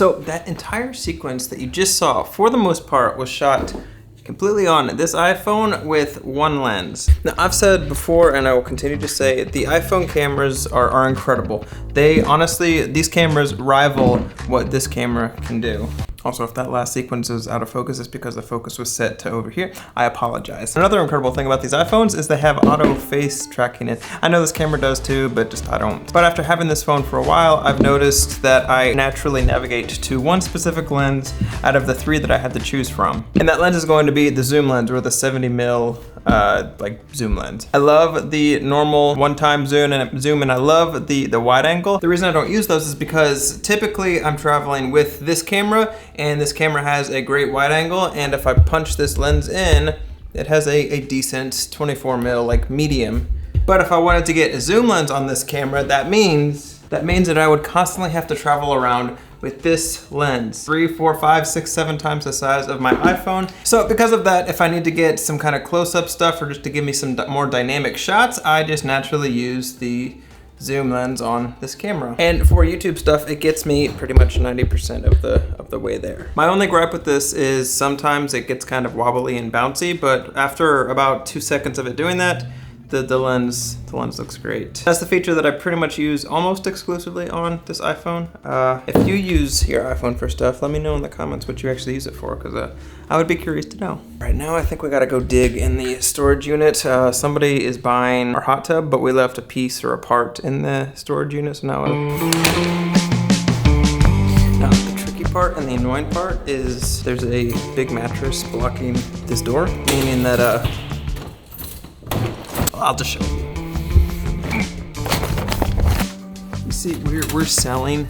So that entire sequence that you just saw, for the most part, was shot completely on this iPhone with one lens. Now, I've said before, and I will continue to say, the iPhone cameras are incredible. They honestly, these cameras rival what this camera can do. Also, if that last sequence is out of focus, it's because the focus was set to over here. I apologize. Another incredible thing about these iPhones is they have auto face tracking it. I know this camera does too, but just I don't. But after having this phone for a while, I've noticed that I naturally navigate to one specific lens out of the 3 that I had to choose from. And that lens is going to be the zoom lens, or the 70mm like zoom lens. I love the normal one-time zoom, and I love the wide angle. The reason I don't use those is because typically I'm traveling with this camera, and this camera has a great wide angle, and if I punch this lens in, it has a decent 24mm, like medium. But if I wanted to get a zoom lens on this camera, that means that I would constantly have to travel around with this lens, 3, 4, 5, 6, 7 times the size of my iPhone. So because of that, if I need to get some kind of close-up stuff or just to give me some more dynamic shots, I just naturally use the zoom lens on this camera. And for YouTube stuff, it gets me pretty much 90% of the way there. My only gripe with this is sometimes it gets kind of wobbly and bouncy, but after about 2 seconds of it doing that, the lens looks great. That's the feature that I pretty much use almost exclusively on this iPhone. If you use your iPhone for stuff, let me know in the comments what you actually use it for, because I would be curious to know. Right now, I think we gotta go dig in the storage unit. Somebody is buying our hot tub, but we left a piece or a part in the storage unit, so now the tricky part and the annoying part is there's a big mattress blocking this door, meaning that I'll just show you. You see, we're selling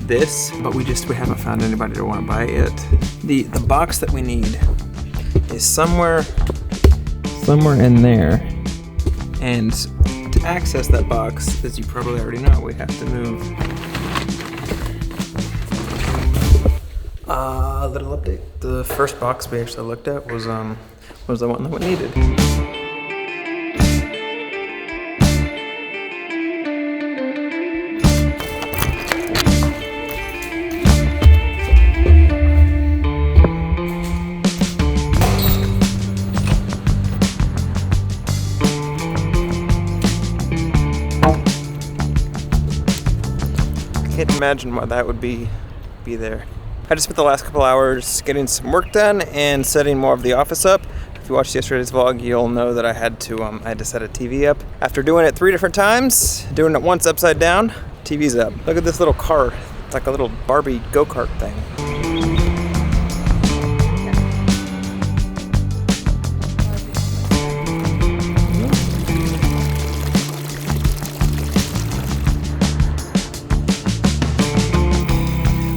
this, but we haven't found anybody to want to buy it. The box that we need is somewhere in there. And to access that box, as you probably already know, we have to move. A little update. The first box we actually looked at was the one that we needed. I can't imagine why that would be there. I just spent the last couple hours getting some work done and setting more of the office up. If you watched yesterday's vlog, you'll know that I had to set a TV up. After doing it 3 different times, doing it once upside down, TV's up. Look at this little car. It's like a little Barbie go-kart thing.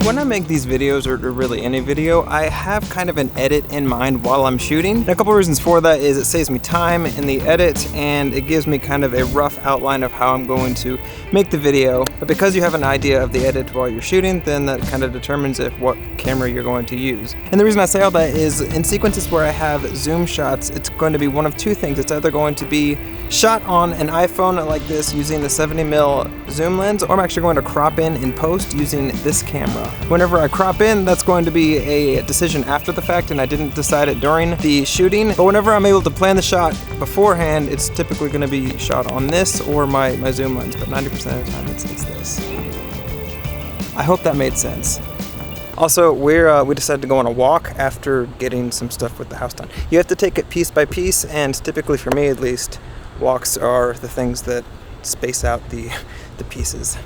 When I make these videos, or really any video, I have kind of an edit in mind while I'm shooting. And a couple reasons for that is it saves me time in the edit, and it gives me kind of a rough outline of how I'm going to make the video. But because you have an idea of the edit while you're shooting, then that kind of determines what camera you're going to use. And the reason I say all that is in sequences where I have zoom shots, it's going to be one of 2 things. It's either going to be shot on an iPhone like this using the 70mm zoom lens, or I'm actually going to crop in post using this camera. Whenever I crop in, that's going to be a decision after the fact, and I didn't decide it during the shooting. But whenever I'm able to plan the shot beforehand, it's typically going to be shot on this or my zoom lens, but 90% of the time it's this. I hope that made sense. Also, we decided to go on a walk after getting some stuff with the house done. You have to take it piece by piece, and typically for me at least, walks are the things that space out the pieces.